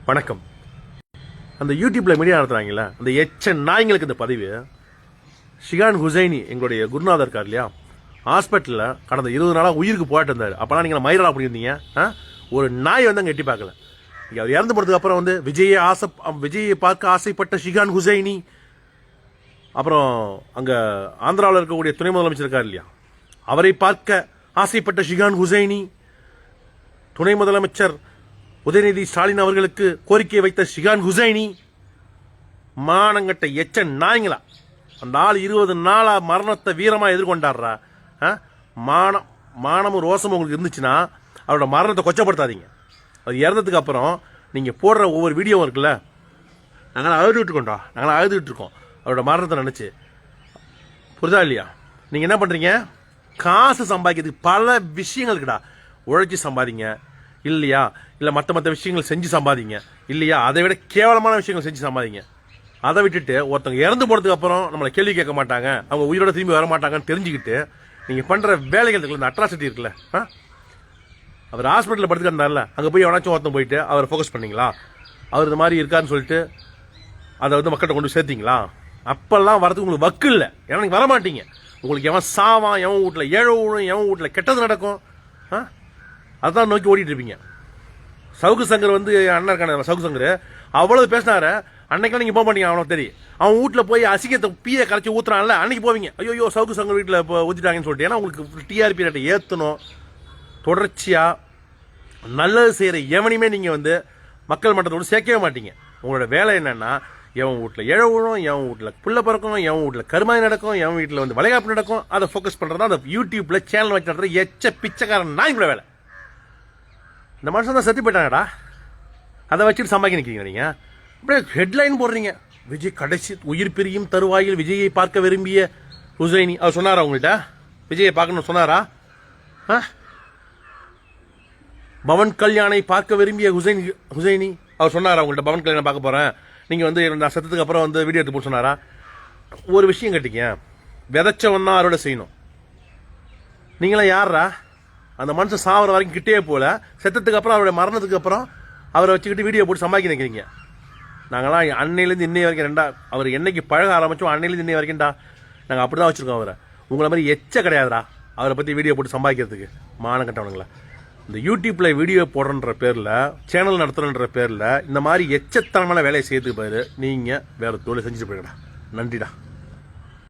வணக்கம். அந்த யூடியூப்ல மீடியா நடத்துறாங்கல்ல, அந்த எச்ச நாய்ங்களுக்கு இந்த பதிவு. ஷிகான் ஹுசைனி எங்களுடைய குருநாதர் இருக்கார் இல்லையா, ஹாஸ்பிட்டலில் கடந்த 20 நாளாக உயிருக்கு போயிட்டு இருந்தார். அப்போலாம் நீங்கள் மயிரா பண்ணியிருந்தீங்க. ஒரு நாய் வந்து அங்கே எட்டி பார்க்கல. அவர் இறந்து போனதுக்கு அப்புறம் வந்து விஜயை பார்க்க ஆசைப்பட்ட ஷிகான் ஹுசைனி, அப்புறம் அங்கே ஆந்திராவில் இருக்கக்கூடிய துணை முதலமைச்சர் இருக்கார் இல்லையா, அவரை பார்க்க ஆசைப்பட்ட ஷிகான் ஹுசைனி, துணை முதலமைச்சர் உதயநிதி ஸ்டாலின் அவர்களுக்கு கோரிக்கை வைத்த ஷிகான் ஹுசைனி, மானங்கட்ட எச்ச நாய்ங்களா. அந்த ஆள் 20 நாளா மரணத்தை வீரமா எதிர்கொண்டாடுறா. மானமும் ரோசமும் உங்களுக்கு இருந்துச்சுன்னா அவரோட மரணத்தை கொச்சப்படுத்தாதீங்க. அது இறந்ததுக்கு அப்புறம் நீங்க போடுற ஒவ்வொரு வீடியோவும் இருக்குல்ல, நாங்களாம் அழுதுகிட்டு இருக்கோம் அவரோட மரணத்தை நினைச்சு. புரிதா இல்லையா? நீங்க என்ன பண்றீங்க? காசு சம்பாதிக்கிறதுக்கு பல விஷயங்கள் இருக்குடா. உழைச்சி சம்பாதிங்க இல்லையா, இல்லை மற்ற விஷயங்கள் செஞ்சு சம்பாதிங்க இல்லையா, அதை விட கேவலமான விஷயங்கள் செஞ்சு சம்பாதிங்க. அதை விட்டுட்டு ஒருத்தவங்க இறந்து போனதுக்கு அப்புறம் நம்மளை கேள்வி கேட்க மாட்டாங்க, அவங்க உயிரோட திரும்பி வர மாட்டாங்கன்னு தெரிஞ்சுக்கிட்டு நீங்க பண்ற வேலைகள் இருக்குல்ல, இந்த அட்ராசிட்டி இருக்குல்ல. அவர் ஹாஸ்பிட்டலில் படுத்துக்கிட்டார்ல, அங்கே போய் எவனாச்சும் ஒருத்தன் போயிட்டு அவரை ஃபோக்கஸ் பண்ணீங்களா? அவர் இந்த மாதிரி இருக்காருன்னு சொல்லிட்டு அதை வந்து மக்கள்கிட்ட கொண்டு சேர்த்தீங்களா? அப்பெல்லாம் வரதுக்கு உங்களுக்கு வக்கு இல்லை. ஏன்னா நீங்க வரமாட்டீங்க. உங்களுக்கு எவன் சாவான், எவன் வீட்டில் ஏழை விழும், எவன் வீட்டில் கெட்டது நடக்கும், அதான் நோக்கி ஓடிட்டு இருப்பீங்க. சவுக்கு சங்கர் வந்து அண்ணன் இருக்கான சவுக்கு சங்கர் அவ்வளவு பேசினாரு. அன்னைக்கெல்லாம் நீங்க போக மாட்டீங்க. அவனுக்கு தெரியும். அவன் வீட்டுல போய் அசிங்கத்தை பீயை கரைச்சி ஊத்துறான்ல, அன்னைக்கு போவீங்க. ஐயோ சவுக்கு சங்கர் வீட்டில் இப்போ ஊத்திட்டாங்கன்னு சொல்லிட்டு. ஏன்னா உங்களுக்கு டிஆர்பி ரேட்டை ஏற்றணும். தொடர்ச்சியா நல்லது செய்யற எவனையுமே நீங்க வந்து மக்கள் மன்றத்தோடு சேர்க்கவே மாட்டீங்க. உங்களோட வேலை என்னன்னா, எவன் வீட்டில் இழ விழும், எவன் வீட்டில் புள்ள பிறக்கும், எவன் வீட்டில் கருமாதி நடக்கும், எவன் வீட்டில் வந்து வளைகாப்பு நடக்கும், அதை ஃபோக்கஸ் பண்றதா அந்த யூடியூப்ல சேனல் வச்சு நடத்துற எச்ச பிச்சைக்காரன் நாய்களோட வேலை. இந்த மனுஷன் தான் செத்து போயிட்டாங்கடா. அதை வச்சுட்டு சம்பாதிக்க நிற்கிறீங்க நீங்க. அப்படியே ஹெட்லைன் போடுறீங்க. விஜய் கடைசி உயிர் பிரியும் தருவாயில் விஜயை பார்க்க விரும்பிய ஹுசைனி. அவர் சொன்னாரா உங்கள்கிட்ட விஜயை பார்க்கணும்னு சொன்னாரா? பவன் கல்யாணை பார்க்க விரும்பிய ஹுசைனி அவர் சொன்னாரா உங்கள்கிட்ட? பவன் கல்யாணம் பார்க்க போறேன், நீங்க வந்து நான் செத்ததுக்கு அப்புறம் வந்து வீடியோ எடுத்து போட்டு சொன்னாரா? ஒரு விஷயம் கேட்டீங்க, விதைச்சவன் தான் அறுவடை செய்யணும். நீங்களாம் யாரா? அந்த மனுஷன் சாவர வரைக்கும் கிட்டே போல, செத்ததுக்கு அப்புறம் அவருடைய மரணத்துக்கு அப்புறம் அவரை வச்சுக்கிட்டு வீடியோ போட்டு சம்பாதிக்க நினைக்கிறீங்க. நாங்களாம் அன்னையிலேருந்து இன்னை வரைக்கும் அவர் என்னைக்கு பழக ஆரம்பிச்சோம் அன்னையிலேருந்து இன்னை வரைக்கும்டா நாங்கள் அப்படி தான் வச்சுருக்கோம் அவரை. உங்களை மாதிரி எச்ச கிடையாதுடா அவரை பற்றி வீடியோ போட்டு சம்பாதிக்கிறதுக்கு. மானம் கட்டவனுங்களா. இந்த யூடியூப்ல வீடியோ போடுறன்ற பேரில், சேனல் நடத்துறன்ற பேரில் இந்த மாதிரி எச்சத்தனமான வேலையை செய்யறதுக்கு பேர் நீங்கள் வேற தொழில் செஞ்சுட்டு போயிடா. நன்றிடா.